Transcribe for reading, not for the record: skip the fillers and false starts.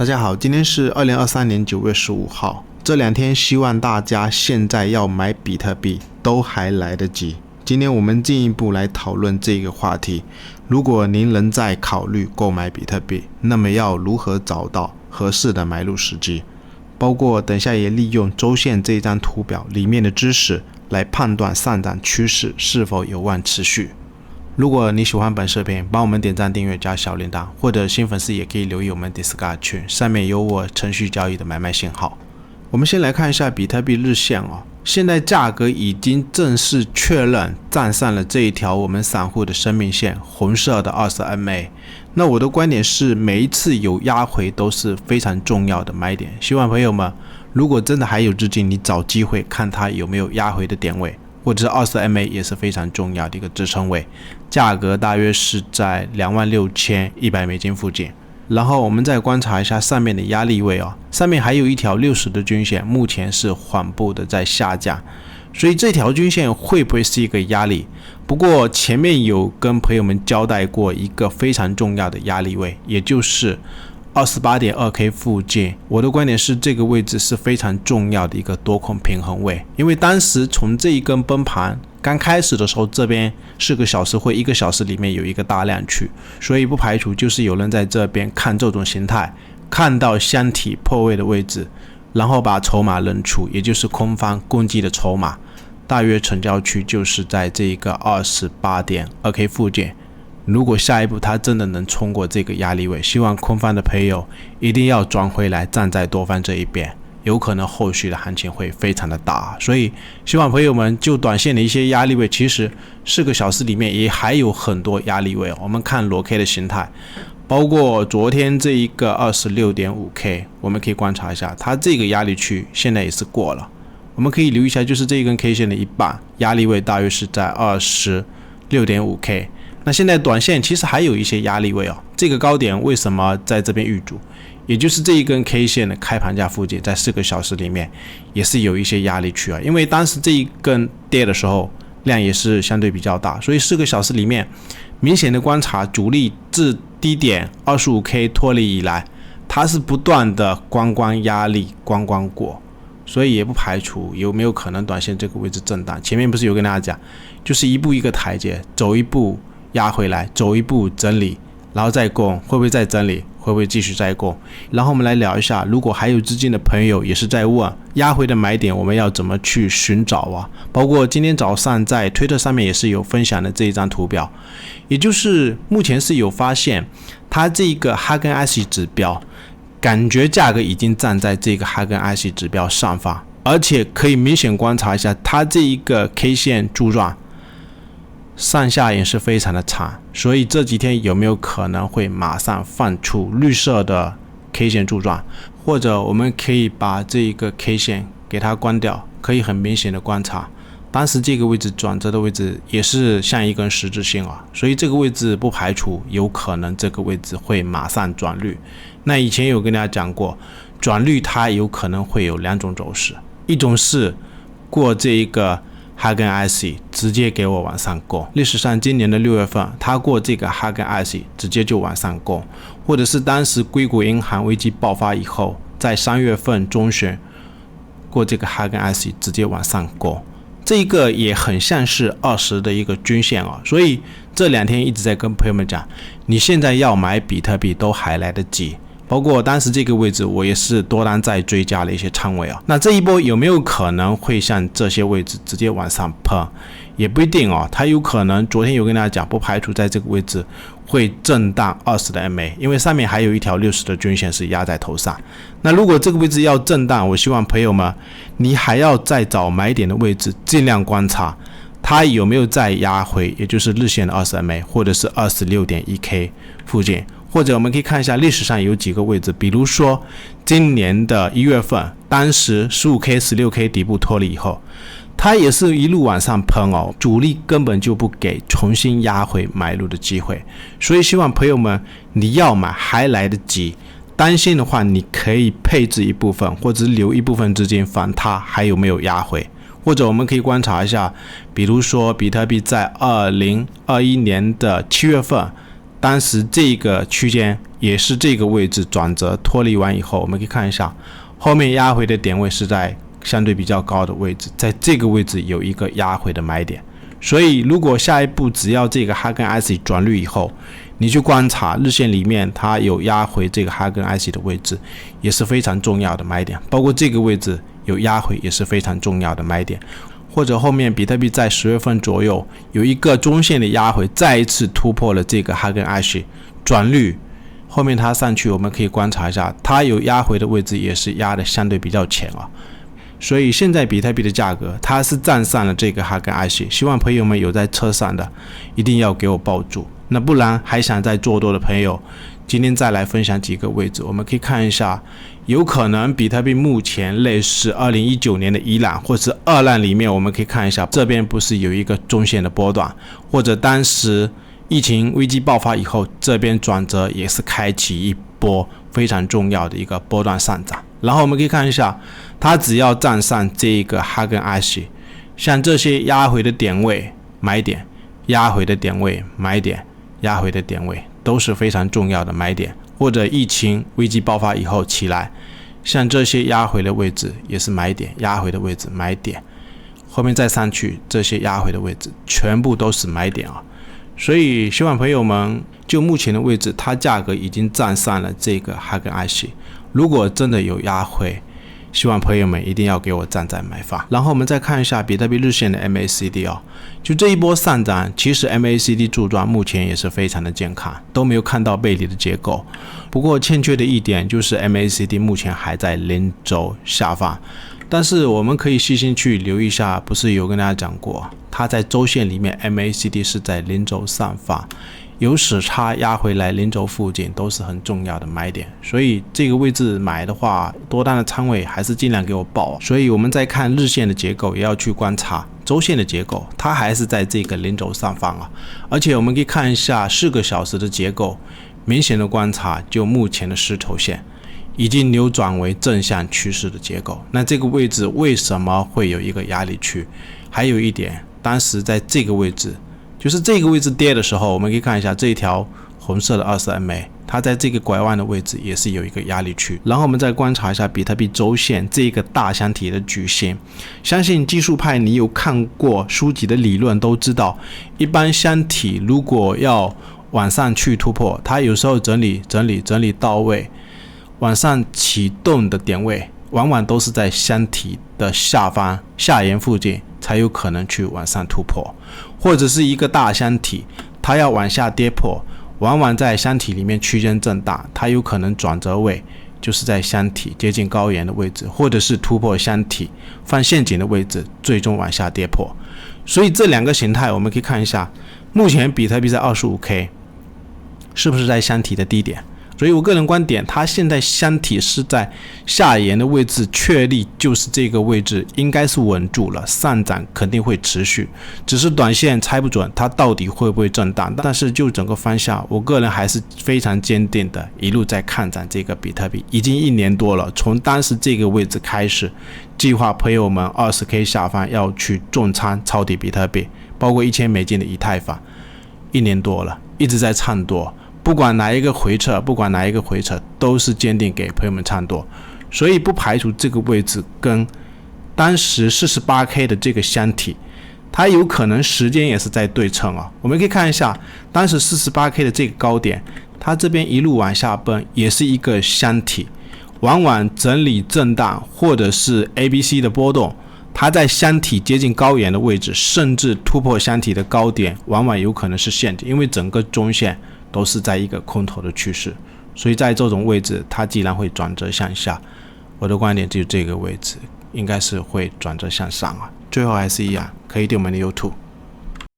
大家好，今天是2023年9月15号。这两天希望大家现在要买比特币都还来得及。今天我们进一步来讨论这个话题。如果您仍在考虑购买比特币，那么要如何找到合适的买入时机？包括等下也利用周线这张图表里面的知识来判断上涨趋势是否有望持续。如果你喜欢本视频，帮我们点赞、订阅、加小铃铛，或者新粉丝也可以留意我们 Discord 群，上面有我程序交易的买卖信号。我们先来看一下比特币日线现在价格已经正式确认站上了这一条我们散户的生命线，红色的20MA。那我的观点是，每一次有压回都是非常重要的买点。希望朋友们，如果真的还有资金，你找机会看它有没有压回的点位。或者是20MA 也是非常重要的一个支撑位，价格大约是在$26,100附近。然后我们再观察一下上面的压力位上面还有一条60的均线，目前是缓步的在下降，所以这条均线会不会是一个压力？不过前面有跟朋友们交代过一个非常重要的压力位，也就是28.2K 附近。我的观点是，这个位置是非常重要的一个多空平衡位，因为当时从这一根崩盘刚开始的时候，这边4个小时或1个小时里面有一个大量区，所以不排除就是有人在这边看这种形态，看到箱体破位的位置，然后把筹码扔出，也就是空方攻击的筹码，大约成交区就是在这一个28.2K 附近。如果下一步它真的能冲过这个压力位，希望空方的朋友一定要转回来站在多方这一边，有可能后续的行情会非常的大。所以希望朋友们就短线的一些压力位，其实4个小时里面也还有很多压力位我们看裸 K 的形态，包括昨天这一个 26.5K， 我们可以观察一下，它这个压力区现在也是过了。我们可以留意一下，就是这一根 K 线的一半，压力位大约是在 26.5K。那现在短线其实还有一些压力位这个高点为什么在这边预筑？也就是这一根 K 线的开盘价附近，在4个小时里面也是有一些压力区因为当时这一根跌的时候量也是相对比较大，所以4个小时里面明显的观察，主力自低点 25K 脱离以来，它是不断的关压力关过，所以也不排除有没有可能短线这个位置震荡。前面不是有跟大家讲，就是一步一个台阶，走一步压回来，走一步整理，然后再攻，会不会再整理，会不会继续再攻？然后我们来聊一下，如果还有资金的朋友也是在问压回的买点我们要怎么去寻找包括今天早上在推特上面也是有分享的这一张图表，也就是目前是有发现它这个哈根艾希指标，感觉价格已经站在这个哈根艾希指标上方，而且可以明显观察一下它这一个 K 线柱状上下也是非常的长，所以这几天有没有可能会马上放出绿色的 K 线柱状？或者我们可以把这一个 K 线给它关掉，可以很明显的观察，当时这个位置转折的位置也是像一根十字星所以这个位置不排除有可能这个位置会马上转绿。那以前有跟大家讲过，转绿它有可能会有2种走势，一种是过这一个哈根艾希直接给我往上攻，历史上今年的6月份他过这个哈根艾希直接就往上攻，或者是当时硅谷银行危机爆发以后，在3月份中旬过这个哈根艾希直接往上攻，这个也很像是20的一个均线所以这2天一直在跟朋友们讲，你现在要买比特币都还来得及。包括当时这个位置我也是多单再追加了一些仓位那这一波有没有可能会像这些位置直接往上喷？也不一定它有可能，昨天有跟大家讲，不排除在这个位置会震荡20的 MA， 因为上面还有一条60的均线是压在头上。那如果这个位置要震荡，我希望朋友们你还要再找买点的位置，尽量观察它有没有再压回，也就是日线的20MA 或者是 26.1K 附近。或者我们可以看一下历史上有几个位置，比如说今年的1月份，当时 15K 16K 底部脱离以后，它也是一路往上喷主力根本就不给重新压回买入的机会。所以希望朋友们你要买还来得及，担心的话你可以配置一部分，或者留一部分资金防它还有没有压回。或者我们可以观察一下，比如说比特币在2021年的7月份当时这个区间也是这个位置转折脱离完以后，我们可以看一下后面压回的点位是在相对比较高的位置，在这个位置有一个压回的买点。所以如果下一步只要这个哈根 IC 转绿以后，你去观察日线里面它有压回这个哈根 IC 的位置，也是非常重要的买点，包括这个位置有压回也是非常重要的买点。或者后面比特币在10月份左右有一个中线的压回，再一次突破了这个哈根 IC 转绿，后面它上去我们可以观察一下，它有压回的位置也是压的相对比较浅啊。所以现在比特币的价格它是站上了这个哈根 IC， 希望朋友们有在车上的一定要给我抱住，那不然还想再做多的朋友，今天再来分享几个位置，我们可以看一下，有可能比特币目前类似2019年的伊朗或是二浪里面，我们可以看一下这边不是有一个中线的波段，或者当时疫情危机爆发以后，这边转折也是开启一波非常重要的一个波段上涨。然后我们可以看一下，它只要站上这个哈根 IC， 像这些压回的点位买点，压回的点位买点，压回的点位都是非常重要的买点。或者疫情危机爆发以后起来，像这些压回的位置也是买点，压回的位置买点，后面再上去这些压回的位置全部都是买点啊。所以希望朋友们就目前的位置，它价格已经站上了这个哈根 IC， 如果真的有压回，希望朋友们一定要给我站在买方。然后我们再看一下比特币日线的 MACD 啊，就这一波上涨，其实 MACD 柱状目前也是非常的健康，都没有看到背离的结构。不过欠缺的一点就是 MACD 目前还在零轴下方，但是我们可以细心去留意一下，不是有跟大家讲过，它在周线里面 MACD 是在零轴上方，有时差压回来零轴附近都是很重要的买点，所以这个位置买的话，多单的仓位还是尽量给我报。所以我们在看日线的结构，也要去观察周线的结构，它还是在这个零轴上方啊。而且我们可以看一下4个小时的结构，明显的观察，就目前的十头线已经扭转为正向趋势的结构。那这个位置为什么会有一个压力区？还有一点，当时在这个位置，就是这个位置跌的时候，我们可以看一下这一条红色的20MA， 它在这个拐弯的位置也是有一个压力区。然后我们再观察一下比特币周线这个大箱体的矩形，相信技术派你有看过书籍的理论都知道，一般箱体如果要往上去突破，它有时候整理到位，往上启动的点位往往都是在箱体的下方下沿附近才有可能去往上突破，或者是一个大箱体它要往下跌破，往往在箱体里面区间震荡，它有可能转折位就是在箱体接近高沿的位置，或者是突破箱体放陷阱的位置，最终往下跌破。所以这两个形态我们可以看一下，目前比特币在 25K 是不是在箱体的低点？所以我个人观点，它现在箱体是在下沿的位置确立，就是这个位置应该是稳住了，上涨肯定会持续，只是短线猜不准它到底会不会震荡。但是就整个方向，我个人还是非常坚定的，一路在看涨这个比特币，已经1年多了，从当时这个位置开始，计划朋友们 20K 下方要去重仓抄底比特币，包括$1000的以太坊，1年多了，一直在唱多。不管哪一个回撤，都是坚定给朋友们唱多，所以不排除这个位置跟当时 48K 的这个箱体，它有可能时间也是在对称啊。我们可以看一下，当时 48K 的这个高点，它这边一路往下奔，也是一个箱体，往往整理震荡或者是 ABC 的波动，它在箱体接近高沿的位置，甚至突破箱体的高点，往往有可能是陷阱，因为整个中线都是在一个空头的趋势，所以在这种位置它既然会转折向下，我的观点就是这个位置应该是会转折向上啊。最后还是一样，可以订我们的 YouTube。